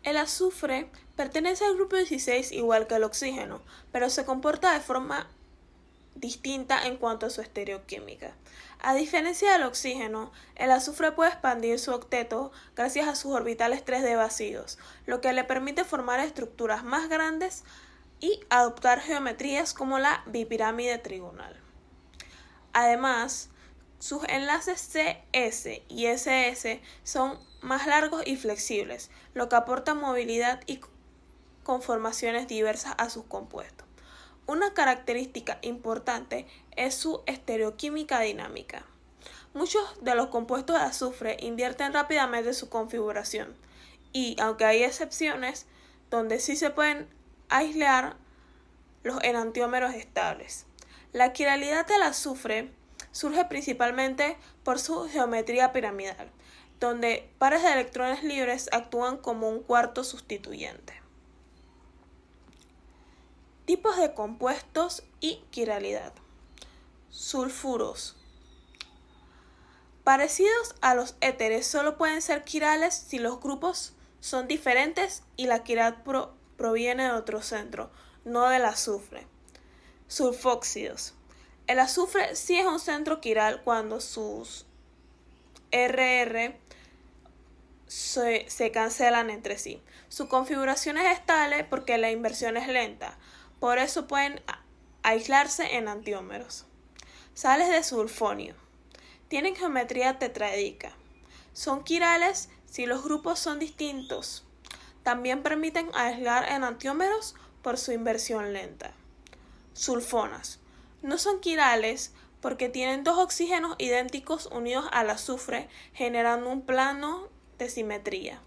El azufre pertenece al grupo 16 igual que el oxígeno, pero se comporta de forma distinta en cuanto a su estereoquímica. A diferencia del oxígeno, el azufre puede expandir su octeto gracias a sus orbitales 3D vacíos, lo que le permite formar estructuras más grandes y adoptar geometrías como la bipirámide trigonal. Además, sus enlaces CS y SS son más largos y flexibles, lo que aporta movilidad y conformaciones diversas a sus compuestos. Una característica importante es su estereoquímica dinámica. Muchos de los compuestos de azufre invierten rápidamente su configuración y, aunque hay excepciones donde sí se pueden aislar los enantiómeros estables. La quiralidad del azufre surge principalmente por su geometría piramidal, donde pares de electrones libres actúan como un cuarto sustituyente. Tipos de compuestos y quiralidad. Sulfuros. Parecidos a los éteres, solo pueden ser quirales si los grupos son diferentes y la quiralidad proviene de otro centro, no del azufre. Sulfóxidos. El azufre sí es un centro quiral cuando sus RR se cancelan entre sí. Su configuración es estable porque la inversión es lenta, por eso pueden aislarse en antiómeros. Sales de sulfonio. Tienen geometría tetraédrica. Son quirales si los grupos son distintos. También permiten aislar enantiómeros por su inversión lenta. Sulfonas. No son quirales porque tienen dos oxígenos idénticos unidos al azufre, generando un plano de simetría.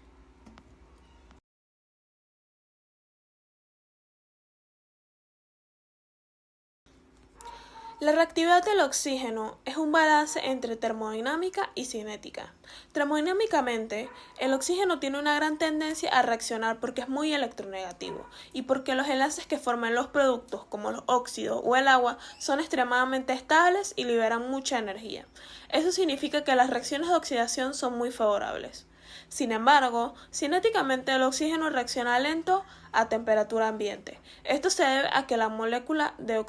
La reactividad del oxígeno es un balance entre termodinámica y cinética. Termodinámicamente, el oxígeno tiene una gran tendencia a reaccionar porque es muy electronegativo y porque los enlaces que forman los productos, como los óxidos o el agua, son extremadamente estables y liberan mucha energía. Eso significa que las reacciones de oxidación son muy favorables. Sin embargo, cinéticamente el oxígeno reacciona lento a temperatura ambiente. Esto se debe a que la molécula de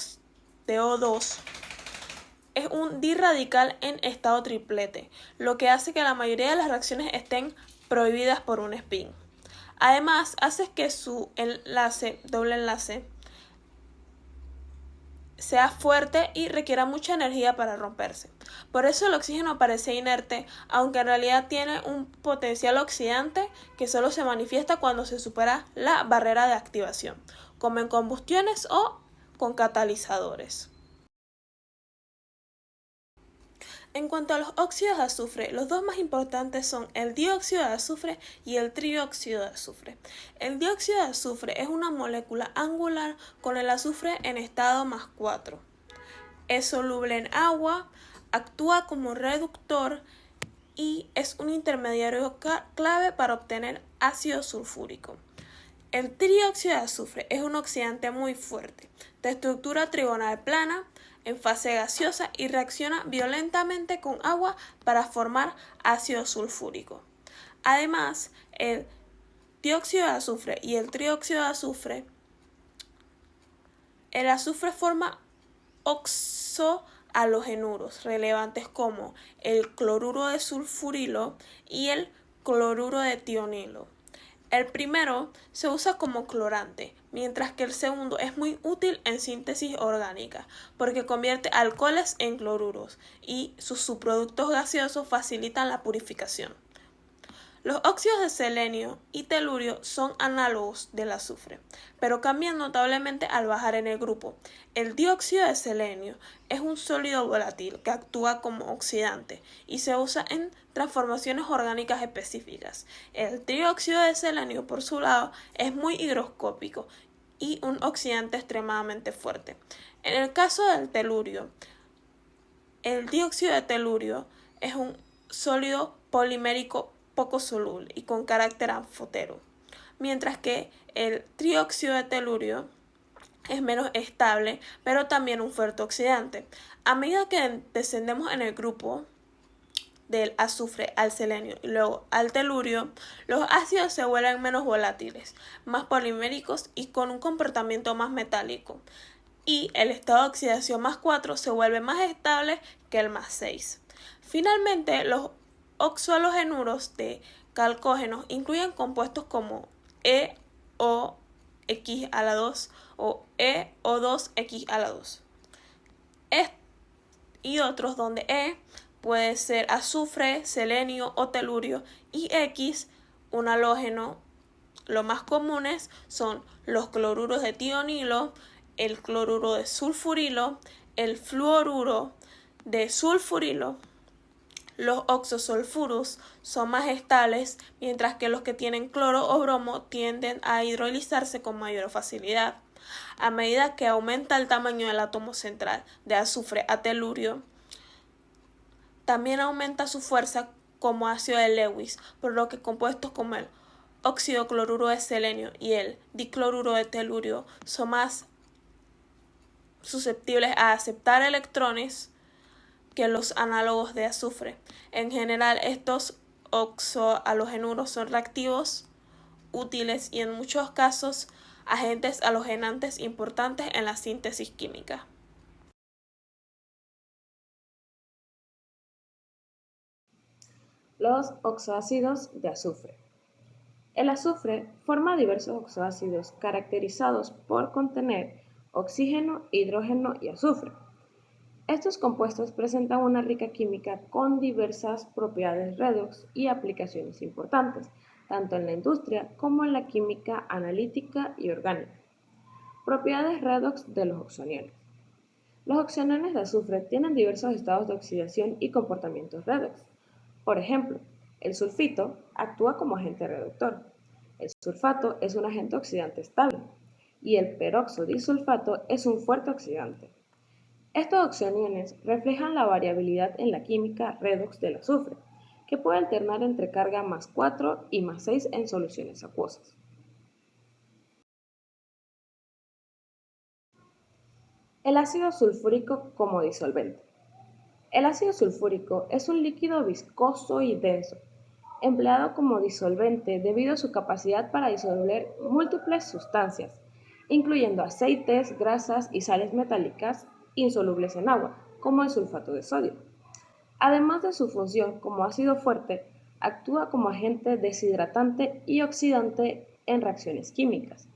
O2 es un dirradical en estado triplete, lo que hace que la mayoría de las reacciones estén prohibidas por un spin. Además, hace que su doble enlace, sea fuerte y requiera mucha energía para romperse. Por eso el oxígeno parece inerte, aunque en realidad tiene un potencial oxidante que solo se manifiesta cuando se supera la barrera de activación, como en combustiones o con catalizadores. En cuanto a los óxidos de azufre, los dos más importantes son el dióxido de azufre y el trióxido de azufre. El dióxido de azufre es una molécula angular con el azufre en estado +4. Es soluble en agua, actúa como reductor y es un intermediario clave para obtener ácido sulfúrico. El trióxido de azufre es un oxidante muy fuerte, de estructura trigonal plana, en fase gaseosa y reacciona violentamente con agua para formar ácido sulfúrico. Además, el dióxido de azufre y el trióxido de azufre, el azufre forma oxohalogenuros relevantes como el cloruro de sulfurilo y el cloruro de tionilo. El primero se usa como clorante, mientras que el segundo es muy útil en síntesis orgánica, porque convierte alcoholes en cloruros y sus subproductos gaseosos facilitan la purificación. Los óxidos de selenio y telurio son análogos del azufre, pero cambian notablemente al bajar en el grupo. El dióxido de selenio es un sólido volátil que actúa como oxidante y se usa en transformaciones orgánicas específicas. El trióxido de selenio, por su lado, es muy higroscópico y un oxidante extremadamente fuerte. En el caso del telurio, el dióxido de telurio es un sólido polimérico poco soluble y con carácter anfotero, mientras que el trióxido de telurio es menos estable, pero también un fuerte oxidante. A medida que descendemos en el grupo, del azufre al selenio y luego al telurio, los ácidos se vuelven menos volátiles, más poliméricos y con un comportamiento más metálico. Y el estado de oxidación más 4 se vuelve más estable que el más 6. Finalmente, los oxohalogenuros de calcógenos incluyen compuestos como EOX a la 2 o EO2X a la 2. Y otros donde E puede ser azufre, selenio o telurio y X un halógeno. Los más comunes son los cloruros de tionilo, el cloruro de sulfurilo, el fluoruro de sulfurilo. Los oxosulfuros son más estables, mientras que los que tienen cloro o bromo tienden a hidrolizarse con mayor facilidad. A medida que aumenta el tamaño del átomo central de azufre a telurio, también aumenta su fuerza como ácido de Lewis, por lo que compuestos como el óxido cloruro de selenio y el dicloruro de telurio son más susceptibles a aceptar electrones que los análogos de azufre. En general, estos oxohalogenuros son reactivos, útiles y en muchos casos agentes halogenantes importantes en la síntesis química. Los oxoácidos de azufre. El azufre forma diversos oxoácidos caracterizados por contener oxígeno, hidrógeno y azufre. Estos compuestos presentan una rica química con diversas propiedades redox y aplicaciones importantes, tanto en la industria como en la química analítica y orgánica. Propiedades redox de los oxoniones. Los oxoniones de azufre tienen diversos estados de oxidación y comportamientos redox. Por ejemplo, el sulfito actúa como agente reductor. El sulfato es un agente oxidante estable y el peroxodisulfato es un fuerte oxidante. Estos oxoniones reflejan la variabilidad en la química redox del azufre, que puede alternar entre carga más 4 y más 6 en soluciones acuosas. El ácido sulfúrico como disolvente. El ácido sulfúrico es un líquido viscoso y denso, empleado como disolvente debido a su capacidad para disolver múltiples sustancias, incluyendo aceites, grasas y sales metálicas insolubles en agua, como el sulfato de sodio. Además de su función como ácido fuerte, actúa como agente deshidratante y oxidante en reacciones químicas.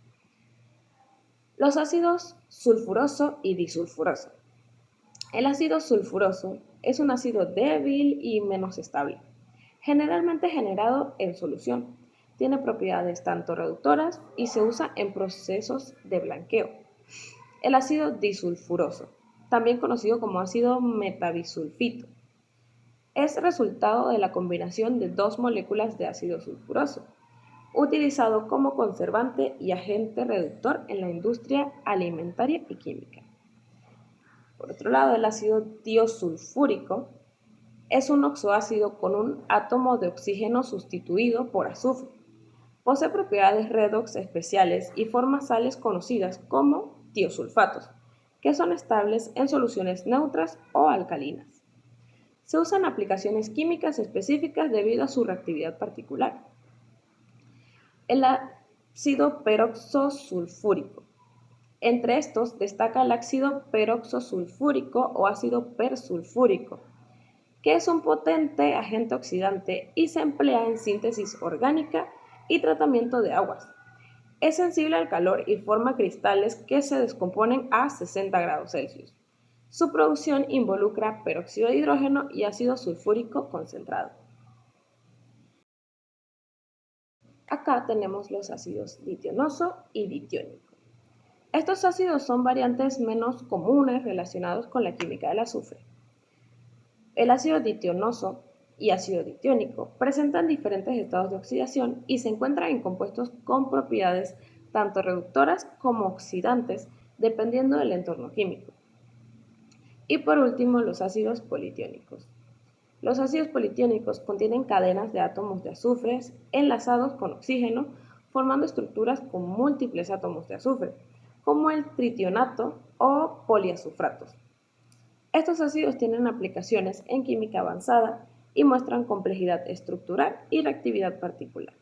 Los ácidos sulfuroso y disulfuroso. El ácido sulfuroso es un ácido débil y menos estable, generalmente generado en solución. Tiene propiedades tanto reductoras y se usa en procesos de blanqueo. El ácido disulfuroso, también conocido como ácido metabisulfito, es resultado de la combinación de dos moléculas de ácido sulfuroso, utilizado como conservante y agente reductor en la industria alimentaria y química. Por otro lado, el ácido tiosulfúrico es un oxoácido con un átomo de oxígeno sustituido por azufre. Posee propiedades redox especiales y forma sales conocidas como tiosulfatos, que son estables en soluciones neutras o alcalinas. Se usan aplicaciones químicas específicas debido a su reactividad particular. El ácido peroxosulfúrico. Entre estos destaca el ácido peroxosulfúrico o ácido persulfúrico, que es un potente agente oxidante y se emplea en síntesis orgánica y tratamiento de aguas. Es sensible al calor y forma cristales que se descomponen a 60 grados Celsius. Su producción involucra peróxido de hidrógeno y ácido sulfúrico concentrado. Acá tenemos los ácidos ditionoso y ditiónico. Estos ácidos son variantes menos comunes relacionados con la química del azufre. El ácido ditionoso y ácido ditiónico presentan diferentes estados de oxidación y se encuentran en compuestos con propiedades tanto reductoras como oxidantes dependiendo del entorno químico. Y por último, los ácidos politiónicos. Los ácidos politiónicos contienen cadenas de átomos de azufre enlazados con oxígeno, formando estructuras con múltiples átomos de azufre, como el tritionato o poliazufratos. Estos ácidos tienen aplicaciones en química avanzada y muestran complejidad estructural y reactividad particular.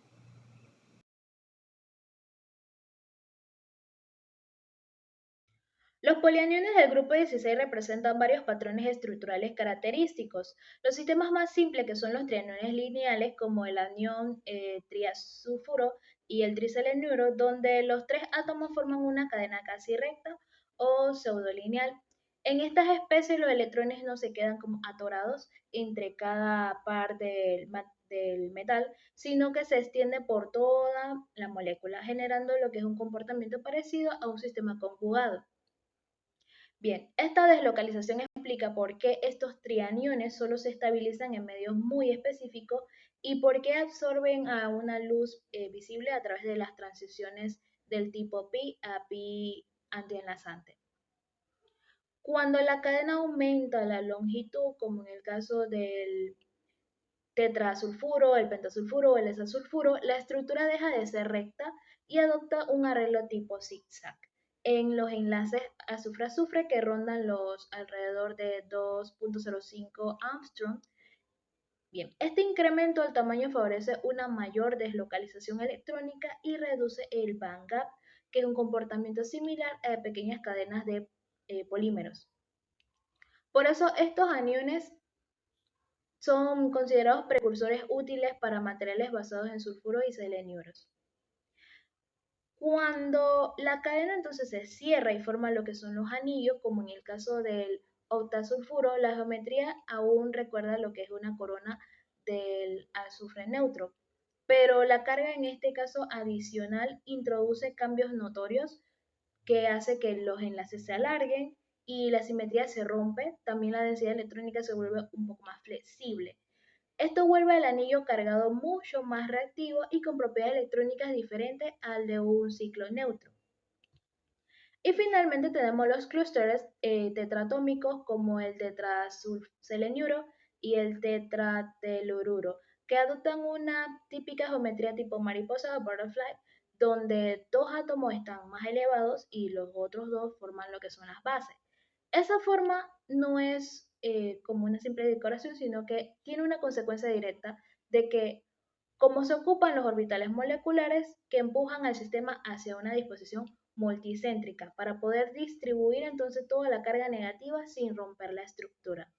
Los polianiones del grupo 16 representan varios patrones estructurales característicos. Los sistemas más simples, que son los trianiones lineales, como el anión triazufuro y el triselenuro, donde los tres átomos forman una cadena casi recta o pseudolineal. En estas especies los electrones no se quedan como atorados entre cada par del metal, sino que se extienden por toda la molécula, generando lo que es un comportamiento parecido a un sistema conjugado. Bien, esta deslocalización explica por qué estos trianiones solo se estabilizan en medios muy específicos y por qué absorben a una luz visible a través de las transiciones del tipo pi a pi antienlazante. Cuando la cadena aumenta la longitud, como en el caso del tetrasulfuro, el pentasulfuro o el hexasulfuro, la estructura deja de ser recta y adopta un arreglo tipo zigzag en los enlaces azufre-azufre que rondan los alrededor de 2.05 Armstrong. Bien, este incremento del tamaño favorece una mayor deslocalización electrónica y reduce el band gap, que es un comportamiento similar a pequeñas cadenas de polímeros. Por eso estos aniones son considerados precursores útiles para materiales basados en sulfuro y seleniuros. Cuando la cadena entonces se cierra y forma lo que son los anillos, como en el caso del octasulfuro, la geometría aún recuerda lo que es una corona del azufre neutro, pero la carga en este caso adicional introduce cambios notorios que hace que los enlaces se alarguen y la simetría se rompe, también la densidad electrónica se vuelve un poco más flexible. Esto vuelve al anillo cargado mucho más reactivo y con propiedades electrónicas diferentes al de un ciclo neutro. Y finalmente tenemos los clústeres tetratómicos como el tetrasulfseleniuro y el tetratelururo, que adoptan una típica geometría tipo mariposa o butterfly, donde dos átomos están más elevados y los otros dos forman lo que son las bases. Esa forma no es como una simple decoración, sino que tiene una consecuencia directa de que como se ocupan los orbitales moleculares que empujan al sistema hacia una disposición multicéntrica para poder distribuir entonces toda la carga negativa sin romper la estructura.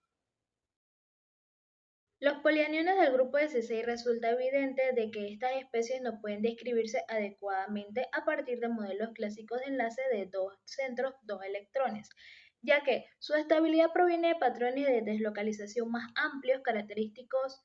Los polianiones del grupo 16 resulta evidente de que estas especies no pueden describirse adecuadamente a partir de modelos clásicos de enlace de dos centros, dos electrones, ya que su estabilidad proviene de patrones de deslocalización más amplios característicos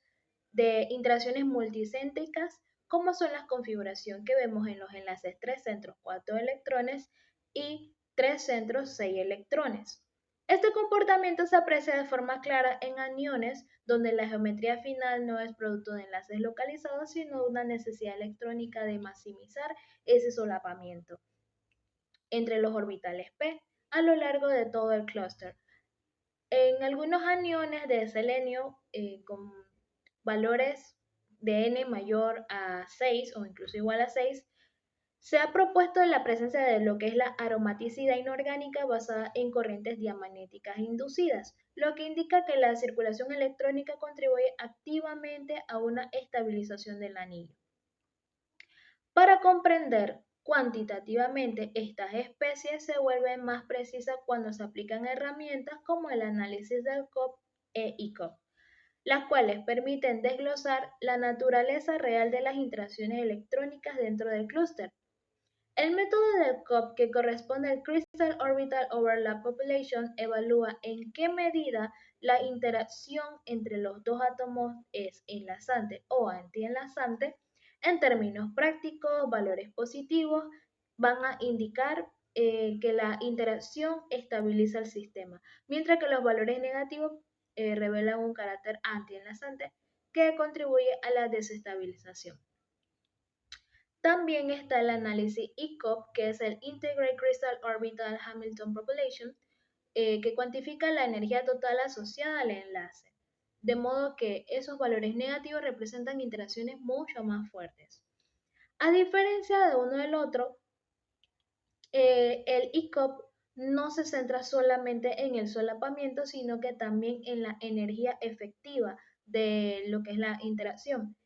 de interacciones multicéntricas, como son la configuración que vemos en los enlaces 3 centros 4 electrones y 3 centros 6 electrones. Este comportamiento se aprecia de forma clara en aniones, donde la geometría final no es producto de enlaces localizados, sino de una necesidad electrónica de maximizar ese solapamiento entre los orbitales p a lo largo de todo el clúster. En algunos aniones de selenio con valores de n mayor a 6 o incluso igual a 6, se ha propuesto la presencia de lo que es la aromaticidad inorgánica basada en corrientes diamagnéticas inducidas, lo que indica que la circulación electrónica contribuye activamente a una estabilización del anillo. Para comprender cuantitativamente estas especies se vuelven más precisas cuando se aplican herramientas como el análisis del COP e ICOP, las cuales permiten desglosar la naturaleza real de las interacciones electrónicas dentro del clúster. El método del COP, que corresponde al Crystal Orbital Overlap Population, evalúa en qué medida la interacción entre los dos átomos es enlazante o antienlazante. En términos prácticos, valores positivos van a indicar que la interacción estabiliza el sistema, mientras que los valores negativos revelan un carácter antienlazante que contribuye a la desestabilización. También está el análisis ICOP, que es el Integrated Crystal Orbital Hamilton Population, que cuantifica la energía total asociada al enlace, de modo que esos valores negativos representan interacciones mucho más fuertes. A diferencia de uno del otro, el ICOP no se centra solamente en el solapamiento, sino que también en la energía efectiva de lo que es la interacción.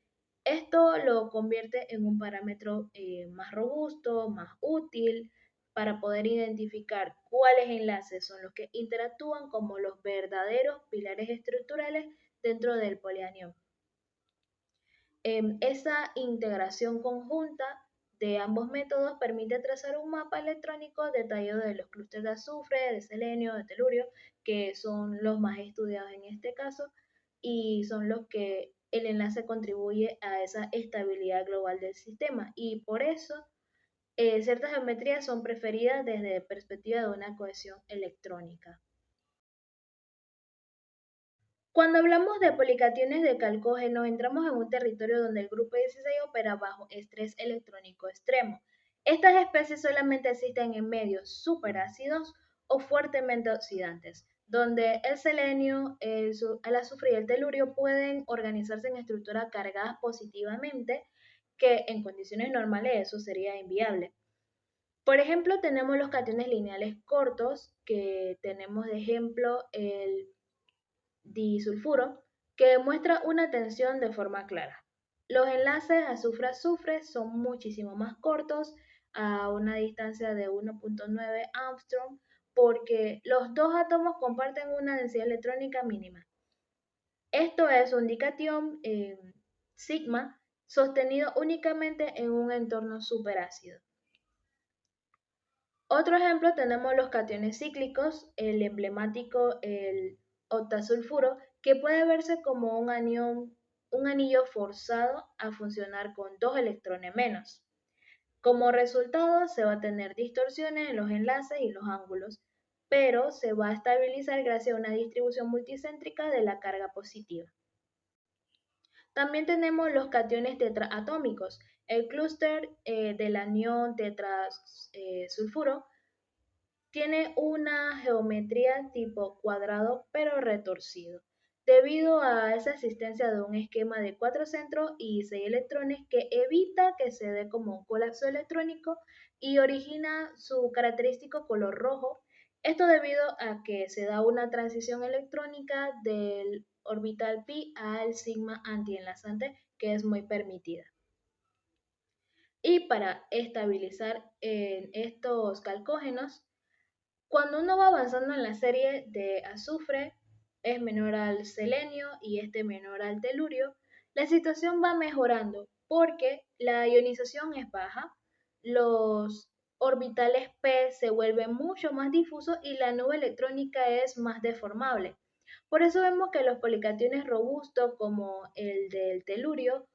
Esto lo convierte en un parámetro más robusto, más útil para poder identificar cuáles enlaces son los que interactúan como los verdaderos pilares estructurales dentro del polianión. Esa integración conjunta de ambos métodos permite trazar un mapa electrónico detallado de los clústeres de azufre, de selenio, de telurio, que son los más estudiados en este caso y son los que el enlace contribuye a esa estabilidad global del sistema. Y por eso ciertas geometrías son preferidas desde la perspectiva de una cohesión electrónica. Cuando hablamos de policationes de calcógeno, entramos en un territorio donde el grupo 16 opera bajo estrés electrónico extremo. Estas especies solamente existen en medios superácidos o fuertemente oxidantes, donde el selenio, el azufre y el telurio pueden organizarse en estructuras cargadas positivamente, que en condiciones normales eso sería inviable. Por ejemplo, tenemos los cationes lineales cortos, que tenemos de ejemplo el disulfuro, que demuestra una tensión de forma clara. Los enlaces azufre-azufre son muchísimo más cortos, a una distancia de 1.9 Armstrong, porque los dos átomos comparten una densidad electrónica mínima. Esto es un dicatión sigma sostenido únicamente en un entorno superácido. Otro ejemplo tenemos los cationes cíclicos, el emblemático, el octasulfuro, que puede verse como un anillo forzado a funcionar con 2 electrones menos. Como resultado, se va a tener distorsiones en los enlaces y los ángulos, pero se va a estabilizar gracias a una distribución multicéntrica de la carga positiva. También tenemos los cationes tetraatómicos. El clúster del anión tetrasulfuro tiene una geometría tipo cuadrado pero retorcido, debido a esa existencia de un esquema de 4 centros y 6 electrones que evita que se dé como un colapso electrónico y origina su característico color rojo. Esto debido a que se da una transición electrónica del orbital pi al sigma antienlazante, que es muy permitida. Y para estabilizar estos calcógenos, cuando uno va avanzando en la serie de azufre, es menor al selenio y este menor al telurio, la situación va mejorando porque la ionización es baja, los orbitales p se vuelven mucho más difusos y la nube electrónica es más deformable. Por eso vemos que los policationes robustos como el del telurio,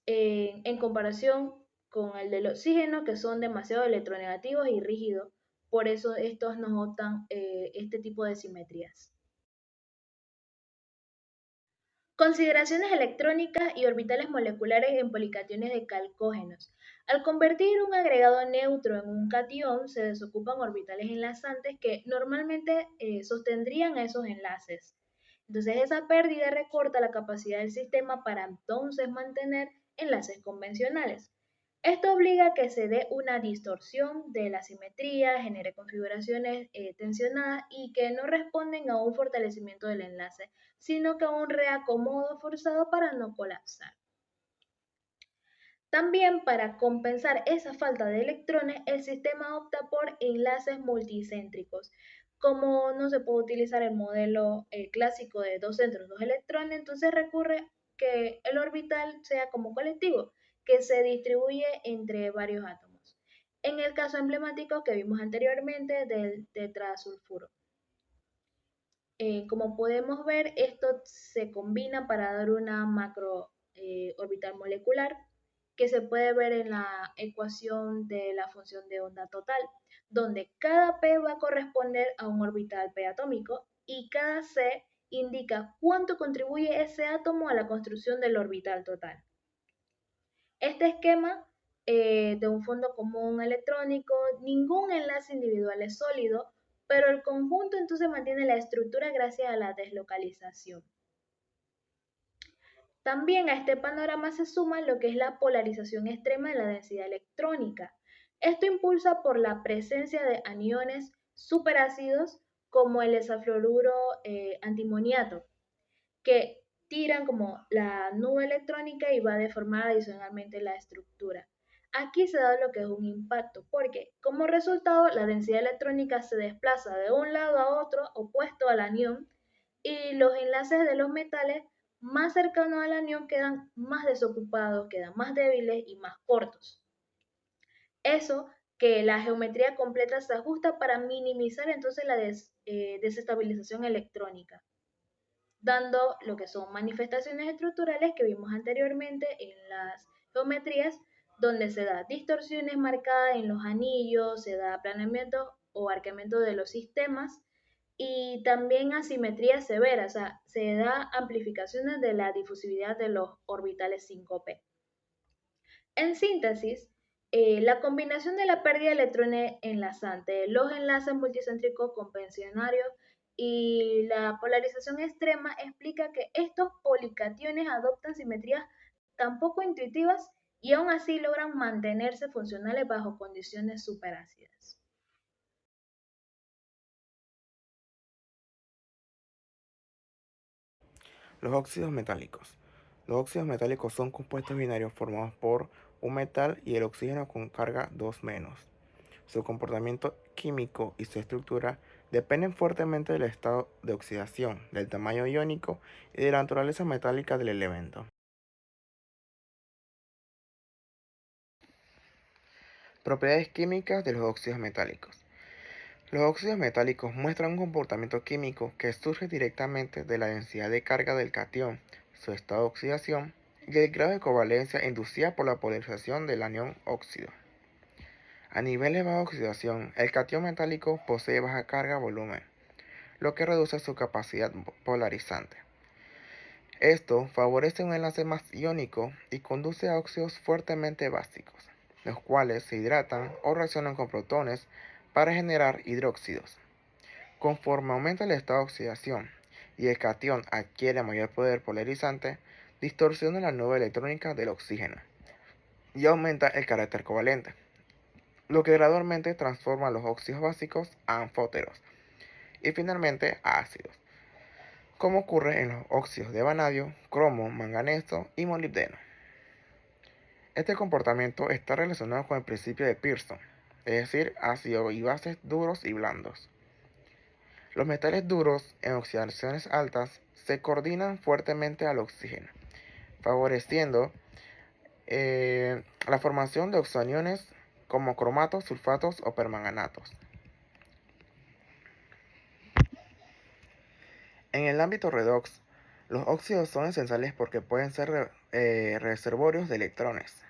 en comparación con el del oxígeno, que son demasiado electronegativos y rígidos. Por eso estos nos notan este tipo de simetrías. Consideraciones electrónicas y orbitales moleculares en policationes de calcógenos. Al convertir un agregado neutro en un catión, se desocupan orbitales enlazantes que normalmente sostendrían esos enlaces. Entonces esa pérdida recorta la capacidad del sistema para entonces mantener enlaces convencionales. Esto obliga a que se dé una distorsión de la simetría, genere configuraciones tensionadas y que no responden a un fortalecimiento del enlace, sino que a un reacomodo forzado para no colapsar. También para compensar esa falta de electrones, el sistema opta por enlaces multicéntricos. Como no se puede utilizar el modelo clásico de 2 centros, 2 electrones, entonces recurre que el orbital sea como colectivo, que se distribuye entre varios átomos. En el caso emblemático que vimos anteriormente del tetrasulfuro. Como podemos ver, esto se combina para dar una macro orbital molecular que se puede ver en la ecuación de la función de onda total, donde cada P va a corresponder a un orbital P atómico y cada C indica cuánto contribuye ese átomo a la construcción del orbital total. Este esquema de un fondo común electrónico, ningún enlace individual es sólido, pero el conjunto entonces mantiene la estructura gracias a la deslocalización. También a este panorama se suma lo que es la polarización extrema de la densidad electrónica. Esto impulsa por la presencia de aniones superácidos como el hexafluoruro antimoniato, que tiran como la nube electrónica y va a deformar adicionalmente la estructura. Aquí se da lo que es un impacto, porque como resultado la densidad electrónica se desplaza de un lado a otro opuesto al anión y los enlaces de los metales más cercanos al anión quedan más desocupados, quedan más débiles y más cortos. Eso que la geometría completa se ajusta para minimizar entonces la desestabilización electrónica, dando lo que son manifestaciones estructurales que vimos anteriormente en las geometrías, donde se da distorsiones marcadas en los anillos, se da aplanamiento o arqueamiento de los sistemas y también asimetría severa, o sea, se da amplificaciones de la difusividad de los orbitales 5p. En síntesis, la combinación de la pérdida de electrones enlazantes, los enlaces multicéntricos convencionarios y la polarización extrema explica que estos policationes adoptan simetrías tan poco intuitivas y aún así logran mantenerse funcionales bajo condiciones superácidas. Los óxidos metálicos. Los óxidos metálicos son compuestos binarios formados por un metal y el oxígeno con carga 2 menos. Su comportamiento químico y su estructura dependen fuertemente del estado de oxidación, del tamaño iónico y de la naturaleza metálica del elemento. Propiedades químicas de los óxidos metálicos. Los óxidos metálicos muestran un comportamiento químico que surge directamente de la densidad de carga del catión, su estado de oxidación y el grado de covalencia inducida por la polarización del anión óxido. A nivel de baja oxidación, el catión metálico posee baja carga-volumen, lo que reduce su capacidad polarizante. Esto favorece un enlace más iónico y conduce a óxidos fuertemente básicos, los cuales se hidratan o reaccionan con protones para generar hidróxidos. Conforme aumenta el estado de oxidación y el catión adquiere mayor poder polarizante, distorsiona la nube electrónica del oxígeno y aumenta el carácter covalente, lo que gradualmente transforma los óxidos básicos a anfóteros y finalmente a ácidos, como ocurre en los óxidos de vanadio, cromo, manganeso y molibdeno. Este comportamiento está relacionado con el principio de Pearson, es decir, ácidos y bases duros y blandos. Los metales duros en oxidaciones altas se coordinan fuertemente al oxígeno, favoreciendo la formación de oxoaniones como cromatos, sulfatos o permanganatos. En el ámbito redox, los óxidos son esenciales porque pueden ser reservorios de electrones.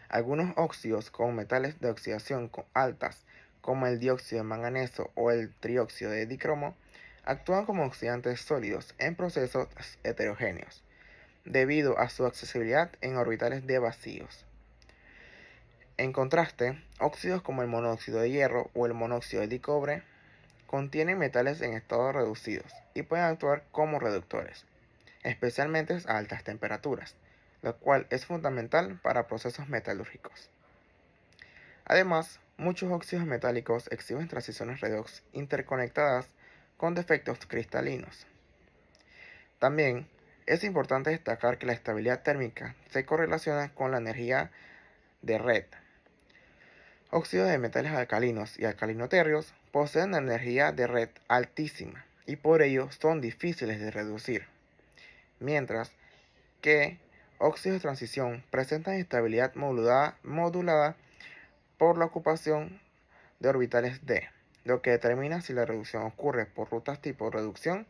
Algunos óxidos con metales de oxidación altas, como el dióxido de manganeso o el trióxido de dicromo, actúan como oxidantes sólidos en procesos heterogéneos, debido a su accesibilidad en orbitales de vacíos. En contraste, óxidos como el monóxido de hierro o el monóxido de dicobre contienen metales en estados reducidos y pueden actuar como reductores, especialmente a altas temperaturas, lo cual es fundamental para procesos metalúrgicos. Además, muchos óxidos metálicos exhiben transiciones redox interconectadas con defectos cristalinos. También es importante destacar que la estabilidad térmica se correlaciona con la energía de red. Óxidos de metales alcalinos y alcalinoterrios poseen energía de red altísima y por ello son difíciles de reducir, mientras que óxidos de transición presentan estabilidad modulada por la ocupación de orbitales d, lo que determina si la reducción ocurre por rutas tipo reducción,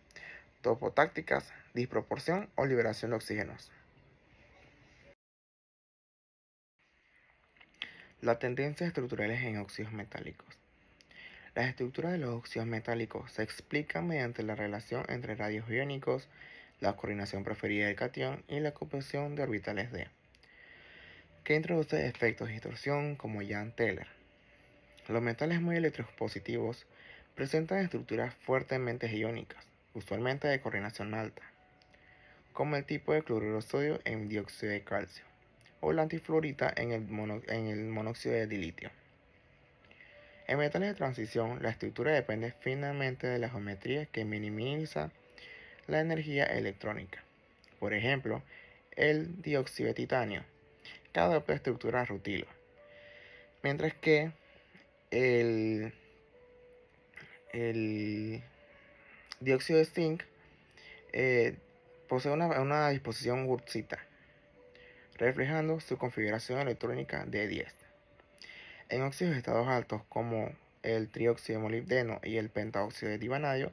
topotácticas, disproporción o liberación de oxígenos. Las tendencias estructurales en óxidos metálicos. Las estructuras de los óxidos metálicos se explican mediante la relación entre radios iónicos, la coordinación preferida del catión y la ocupación de orbitales d, que introduce efectos de distorsión como Jahn-Teller. Los metales muy electropositivos presentan estructuras fuertemente iónicas, usualmente de coordinación alta, como el tipo de cloruro de sodio en dióxido de calcio, o la antifluorita en el monóxido de dilitio. En metales de transición, la estructura depende finalmente de la geometría que minimiza la energía electrónica. Por ejemplo, el dióxido de titanio, que adopta estructura rutilo, mientras que el dióxido de zinc posee una disposición Wurtzita, reflejando su configuración electrónica de 10. En óxidos de estados altos como el trióxido de molibdeno y el pentaóxido de divanadio,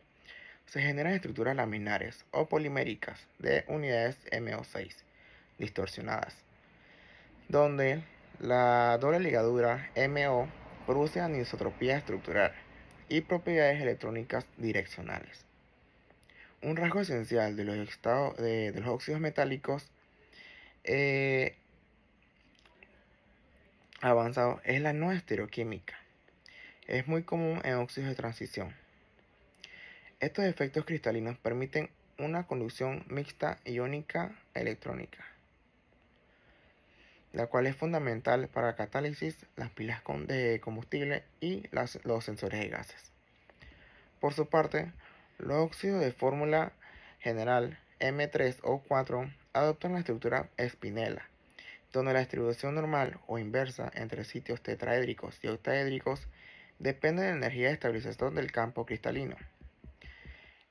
se generan estructuras laminares o poliméricas de unidades MO6 distorsionadas, donde la doble ligadura MO produce anisotropía estructural y propiedades electrónicas direccionales. Un rasgo esencial de los óxidos metálicos avanzados es la no estereoquímica. Es muy común en óxidos de transición. Estos efectos cristalinos permiten una conducción mixta iónica electrónica, la cual es fundamental para catálisis, las pilas de combustible y los sensores de gases. Por su parte, los óxidos de fórmula general M3 o 4 adoptan la estructura espinela, donde la distribución normal o inversa entre sitios tetraédricos y octaédricos depende de la energía de estabilización del campo cristalino.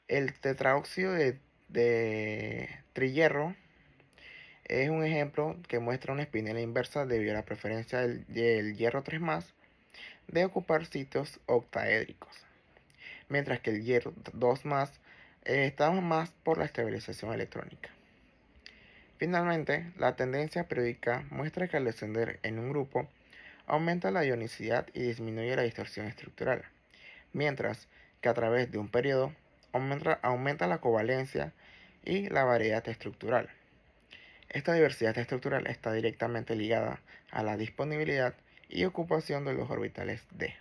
El tetraóxido de trihierro es un ejemplo que muestra una espinela inversa debido a la preferencia del hierro 3+, de ocupar sitios octaédricos, mientras que el hierro 2+, está más por la estabilización electrónica. Finalmente, la tendencia periódica muestra que al descender en un grupo, aumenta la ionicidad y disminuye la distorsión estructural, mientras que a través de un periodo aumenta la covalencia y la variedad estructural. Esta diversidad estructural está directamente ligada a la disponibilidad y ocupación de los orbitales d,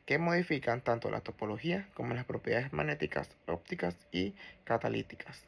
que modifican tanto la topología como las propiedades magnéticas, ópticas y catalíticas.